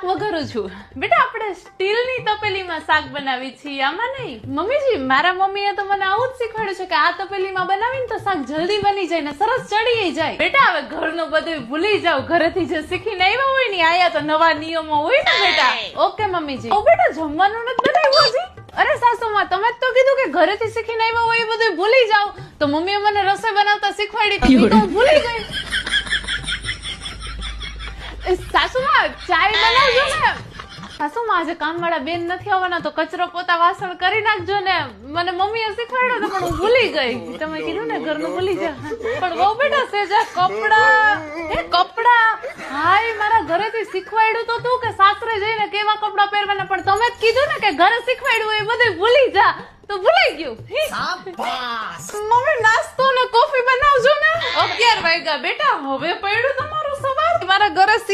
વઘારું છું. બેટા આપણે સ્ટીલની તપેલીમાં શાક બનાવી છીએ, આમાં નહીં. મમ્મીજી મારા મમ્મીએ તો મને આવું જ શીખવાડ્યું છે કે આ તપેલીમાં બનાવીને તો શાક જલ્દી બની જાય ને સરસ ચડી જાય. બેટા હવે ઘરનું બધું ભૂલી જાવ, ઘરેથી જે શીખીને આવ્યા હોય ને આયા તો નવા નિયમો હોય ને બેટા. ઓકે મમ્મીજી. ઓ બેટા જમવાનું નથી બનાવ્યું હજી? અરે સાસુમાં તમે જ તો કીધું કે ઘરેથી શીખીને આવ્યા હોય એ બધું ભૂલી જાવ, તો મમ્મીએ મને રસોઈ બનાવતા શીખવાડી તો ભૂલી ગઈ. સાસુમાં ચાય બનાવજો ને. સાસુમાં આજે કામવાળા બેન નથી આવવાના તો કચરો પોતા વાસણ કરી નાખજો ને. મને મમ્મીએ શીખવાડ્યો તો પણ હું ભૂલી ગઈ. તમે કીધું ને ઘરનું ભૂલી જા. પણ બહુ બેટા સેજા કપડા હાય મારા ઘરેથી શીખવાડ્યું તો તું કે સાસરે જઈને કેવા કપડા પહેરવાના, પણ તમે જ કીધું ને કે ઘરે શીખવાડ્યું એ બધું ભૂલી જા તો ભૂલાઈ ગયું. મમ્મી નાસ્તો ને કોફી બનાવજો ને. 11 વાગ્યા બેટા, હવે પડ્યું તમારું સવાર. મારા ઘરે